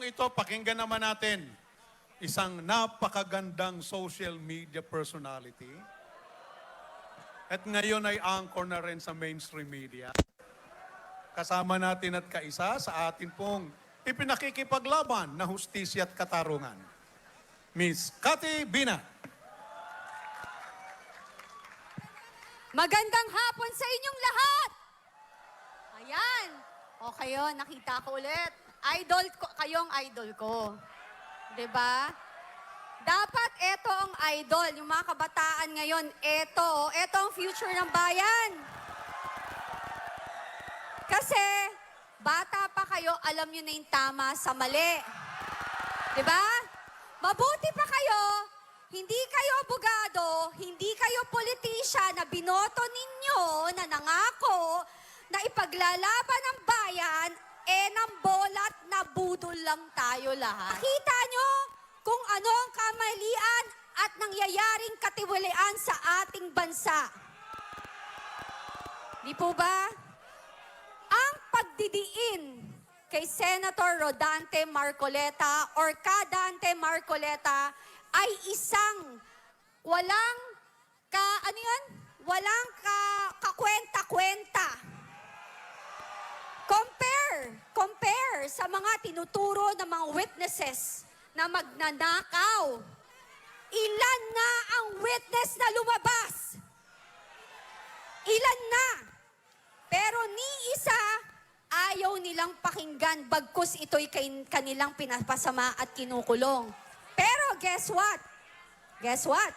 taong ito, pakinggan naman natin, isang napakagandang social media personality. At ngayon ay anchor na rin sa mainstream media. Kasama natin at kaisa sa atin pong ipinakikipaglaban na hustisya at katarungan. Miss Cathy Bina. Magandang hapon sa inyong lahat! Ayan. O kayo, nakita ko ulit. Idol ko, kayong idol ko. 'Di ba? Dapat ito ang idol. Yung mga kabataan ngayon, ito ang future ng bayan. Kasi, bata pa kayo, alam nyo na yung tama sa mali. 'Di ba? Mabuti pa kayo, hindi kayo abogado, hindi kayo politisya na binoto ninyo, na nangako, na ipaglalaban ng bayan, nang bolat na budol lang tayo lahat. Kita nyo kung ano ang kamalian at nangyayaring katiwalian sa ating bansa. Di po ba? Ang pagdidiin kay Senator Rodante Marcoleta or Kadante Marcoleta ay isang walang kakwenta-kwenta. Compare sa mga tinuturo ng mga witnesses na magnanakaw. Ilan na ang witness na lumabas? Ilan na? Pero ni isa, ayaw nilang pakinggan bagkus ito'y kanilang pinapasama at kinukulong. Pero guess what? Guess what?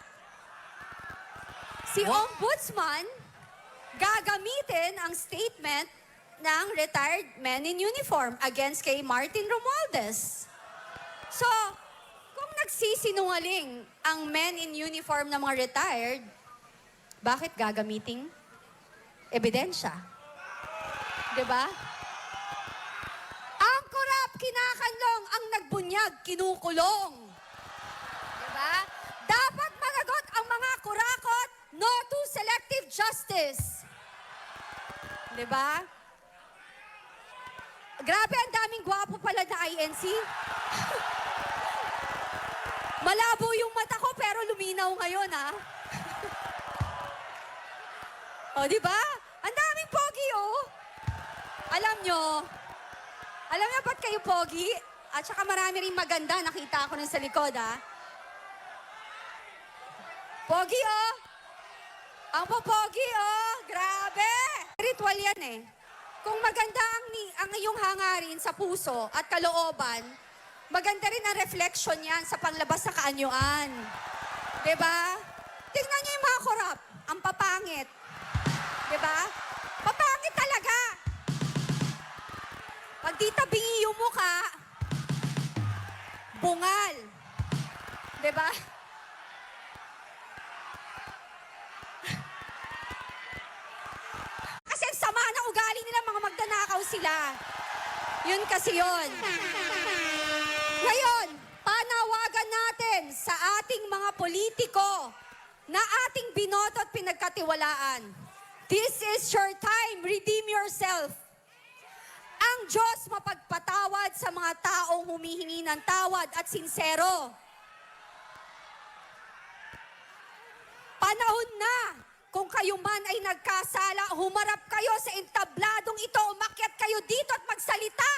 Si Ombudsman gagamitin ang statement ng retired men in uniform against kay Martin Romualdez. So, kung nagsisinungaling ang men in uniform na mga retired, bakit gagamiting ebidensya? Diba? Ang korap, kinakanlong, ang nagbunyag, kinukulong. Diba? Dapat managot ang mga kurakot, no to selective justice. Diba? Grabe, ang daming gwapo pala na INC. Malabo yung mata ko, pero luminaw ngayon, ha? O, di ba? Ang daming pogi, oh. Alam nyo ba't kayo pogi? At saka marami rin maganda, nakita ko nun sa likod, ha? Pogi, oh. Ang popogi, oh. Grabe. Ritual yan, eh. Kung maganda ang iyong hangarin sa puso at kalooban, maganda rin ang reflection yan sa panglabas sa kaanyuan. Diba? Tingnan niyo yung mga korap. Ang papangit. Diba? Papangit talaga. Pag di tabingi yung mukha, bungal. Diba? Kasi ang sama ng ugali nila, mga magdanakaw sila. Yun kasi yun. Ngayon, panawagan natin sa ating mga politiko na ating binoto at pinagkatiwalaan. This is your time. Redeem yourself. Ang Diyos mapagpatawad sa mga taong humihingi ng tawad at sinsero. Panahon na. Kung kayo man ay nagkasala, humarap kayo sa entabladong ito, umakyat kayo dito at magsalita.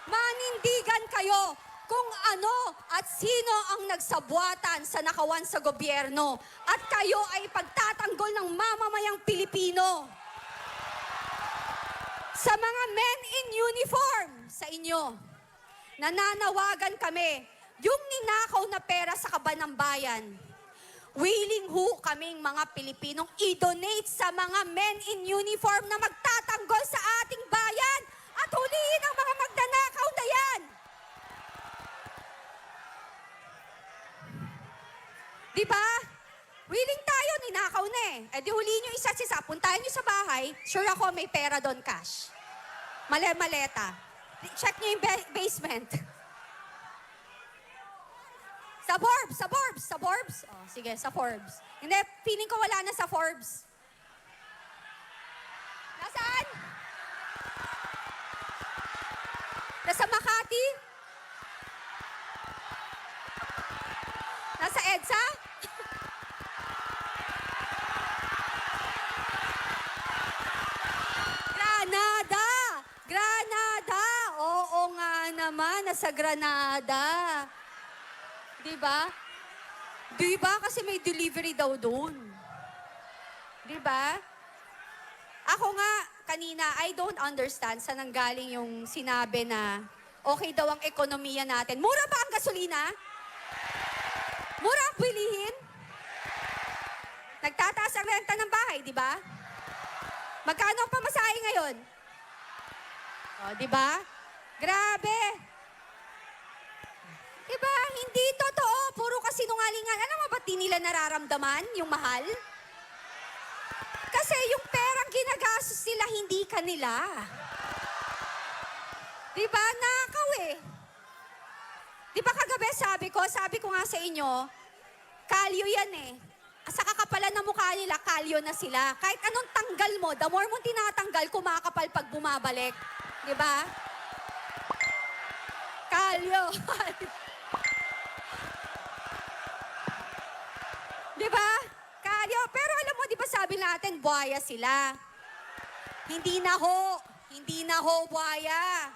Manindigan kayo kung ano at sino ang nagsabuatan sa nakawan sa gobyerno. At kayo ay pagtatanggol ng mamamayang Pilipino. Sa mga men in uniform sa inyo, nananawagan kami, yung ninakaw na pera sa kaban ng bayan, willing ho kaming mga Pilipinong i-donate sa mga men in uniform na magtatanggol sa ating bayan at huliin ang mga magnanakaw na yan. Diba? Willing tayo, ninakaw na eh. Di huliin nyo isa't isa, puntahan nyo sa bahay, sure ako may pera doon cash. Maleta. Check nyo yung basement. Sa Forbes? Oh, sige, sa Forbes. Hindi, feeling ko wala na sa Forbes. Nasaan? Nasa Makati? naman, nasa Granada. Di ba? Di ba? Kasi may delivery daw doon. Di ba? Ako nga, kanina, I don't understand saan nanggaling yung sinabi na okay daw ang ekonomiya natin. Mura ba ang gasolina? Mura ang bilihin? Nagtataas ang renta ng bahay, di ba? Magkano ang pamasahe ngayon? O, di ba? Grabe. Di ba? Hindi totoo. Puro kasinungalingan. Alam mo ba't di nila nararamdaman yung mahal? Kasi yung perang ginagastos nila, hindi kanila. Di ba? Nakaw eh. Di ba kagabi sabi ko nga sa inyo, kalyo yan eh. Sa kakapalan ng mukha nila, kalyo na sila. Kahit anong tanggal mo, the more mo tinatanggal, kumakapal pag bumabalik. Di ba? Kalyo. Di ba? Kalyo. Pero alam mo, di ba sabi natin, buhaya sila. Hindi na ho buhaya.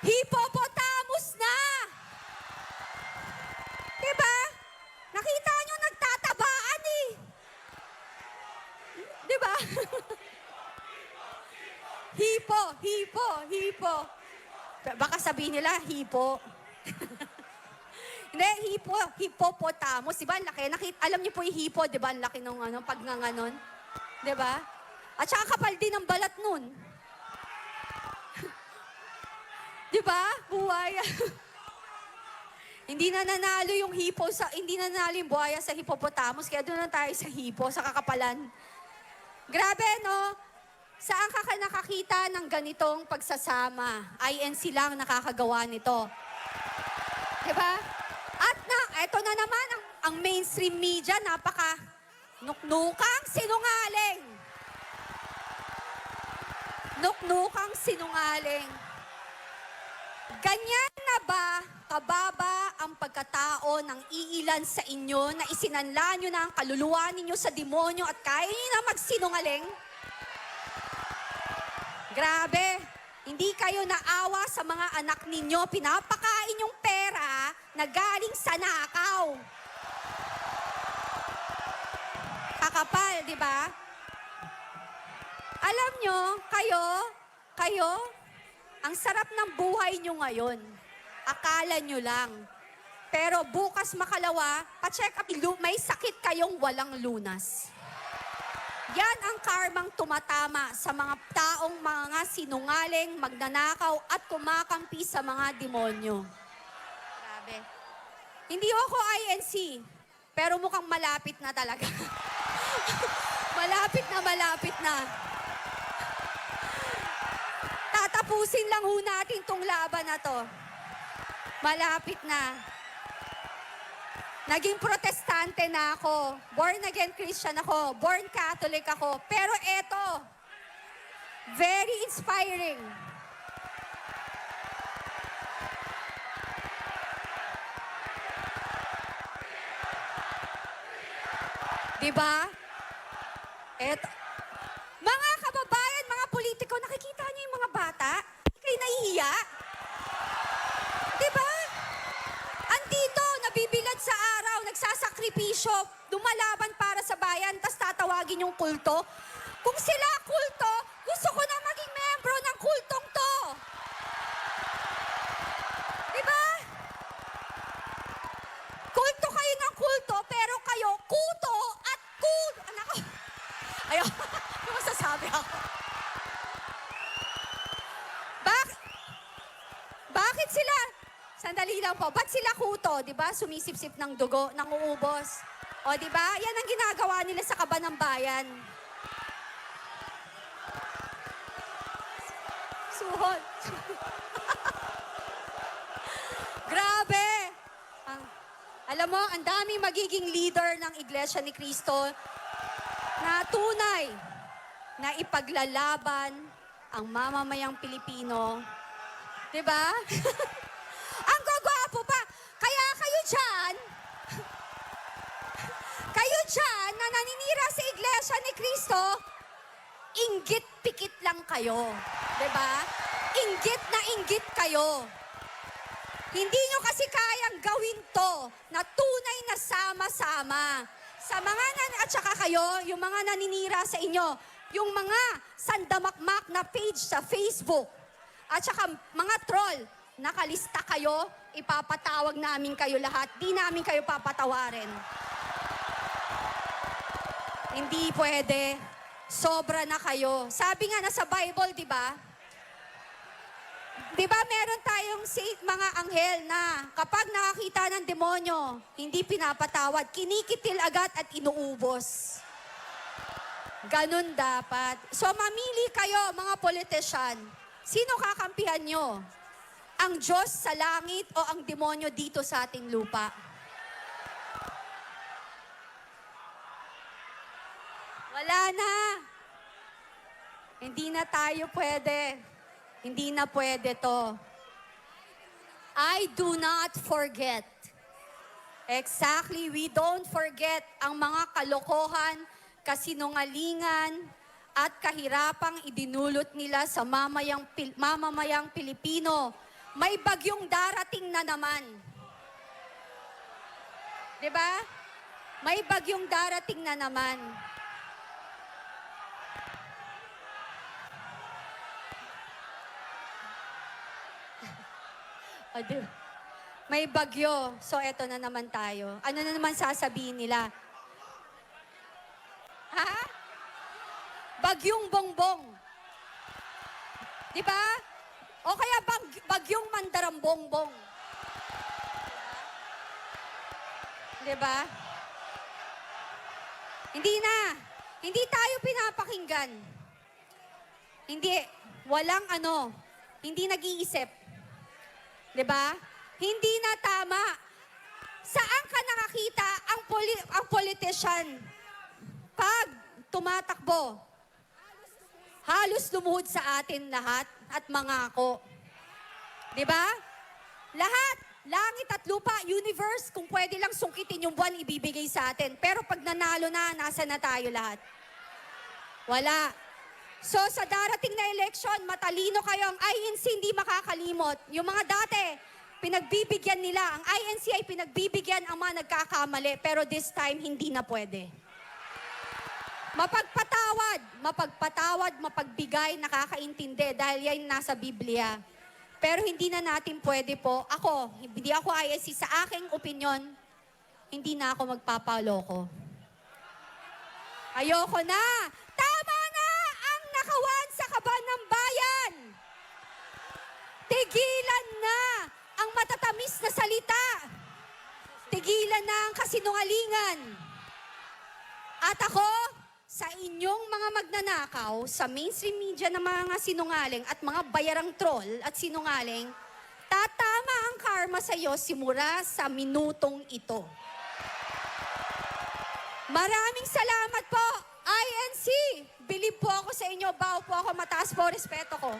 Hippopotamus na! Di ba? Nakita nyo, nagtatabaan eh. Di ba? Hipo. Baka sabihin nila, hipo. Hindi, hippopotamus. Di ba? Ang laki. Alam niyo po yung hipo, di ba? Ang laki nung pag nanganon. Di ba? At saka kapal din ang balat nun. Di ba? Buhaya. Hindi na nanalo yung yung buhaya sa hippopotamus, kaya doon na tayo sa hipo, sa kakapalan. Grabe, no? Saan ka nakakita ng ganitong pagsasama? INC lang nakakagawa nito. Diba? At eto na naman, ang mainstream media, napaka nuknukang sinungaling. Nuknukang sinungaling. Ganyan na ba kababa ang pagkatao ng iilan sa inyo na isinanla nyo na ang kaluluwa ninyo sa demonyo at kaya nyo na magsinungaling? Grabe, hindi kayo naawa sa mga anak ninyo, pinapakain yung pera na galing sa nakaw. Kakapal, di ba? Alam nyo, kayo, ang sarap ng buhay nyo ngayon. Akala nyo lang. Pero bukas makalawa, pa-check up, may sakit kayong walang lunas. Yan ang karmang tumatama sa mga taong mga sinungaling, magnanakaw at kumakampi sa mga demonyo. Grabe. Hindi ako INC, pero mukhang malapit na talaga. malapit na. Tatapusin lang ho natin tong laban na to. Malapit na. Naging protestante na ako. Born again Christian ako. Born Catholic ako. Pero eto, very inspiring. Diba? Eto. Mga kababayan, mga politiko, nakikita niyo yung mga bata? Hindi kayo nahihiya? Diba? Andito, nabibilad sa araw, nagsasakripisyo, lumalaban para sa bayan, tas tatawagin yung kulto. Kung sila kulto, gusto ko na maging membro ng kultong to. Diba? Kulto kayo ng kulto, pero kayo kuto at Anak ko. Ayaw, yung masasabi ako. Bakit sila? Sandali lang po. Ba't sila kuto? Diba? Sumisip-sip ng dugo, nanguubos. O diba? Yan ang ginagawa nila sa Kaba ng Bayan. Suhol. Grabe. Alam mo, ang dami magiging leader ng Iglesia ni Cristo na tunay na ipaglalaban ang mamamayang Pilipino. Diba? Ang gagwapo pa. Kaya kayo dyan na naninira sa Iglesia ni Cristo, inggit-pikit lang kayo. Diba? inggit na inggit kayo. Hindi nyo kasi kayang gawin to na tunay na sama-sama. Sa mga at saka kayo, yung mga naninira sa inyo, yung mga sandamakmak na page sa Facebook, at saka mga troll, nakalista kayo, ipapatawag namin kayo lahat. Di namin kayo papatawarin. Hindi pwede. Sobra na kayo. Sabi nga na sa Bible, di ba? Di ba meron tayong mga anghel na kapag nakakita ng demonyo, hindi pinapatawad, kinikitil agad at inuubos. Ganun dapat. So mamili kayo, mga politician. Sino kakampihan nyo? Ang Diyos sa langit o ang demonyo dito sa ating lupa? Wala na. Hindi na tayo pwede. Hindi na pwede to. I do not forget. Exactly, we don't forget ang mga kalokohan, kasinungalingan, at kahirapang idinulot nila sa mamamayang Pilipino. May bagyong darating na naman. 'Di ba? May bagyong darating na naman. May bagyo. So, eto na naman tayo. Ano na naman sasabihin nila? Ha? Bagyong bongbong. Di ba? O kaya bagyong mandarambongbong. Di ba? Hindi na. Hindi tayo pinapakinggan. Hindi. Walang hindi nag-iisip. 'Di ba? Hindi na tama. Saan ka nakakita ang politician pag tumatakbo? Halos lumuhod sa atin lahat at mangako. 'Di ba? Lahat, langit at lupa, universe, kung pwede lang sungkitin yung buwan, ibibigay sa atin. Pero pag nanalo na, nasa na tayo lahat? Wala. So sa darating na eleksyon, matalino kayo. Ang INC hindi makakalimot. Yung mga dati, pinagbibigyan nila. Ang INC ay pinagbibigyan ang mga nagkakamali. Pero this time, hindi na pwede. Mapagpatawad, mapagbigay, nakakaintindi. Dahil yan nasa Biblia. Pero hindi na natin pwede po. Hindi ako INC. Sa aking opinion, hindi na ako magpapaloko. Ayoko na. Tama na ang nakawan sa kaban ng bayan. Tigilan na ang matatamis na salita. Tigilan na ang kasinungalingan. At ako, sa inyong mga magnanakaw, sa mainstream media ng mga sinungaling at mga bayarang troll at sinungaling, tatama ang karma sa iyo simula sa minutong ito. Maraming salamat po, INC. Bilib po ako sa inyo, bow po ako, mataas po respeto ko.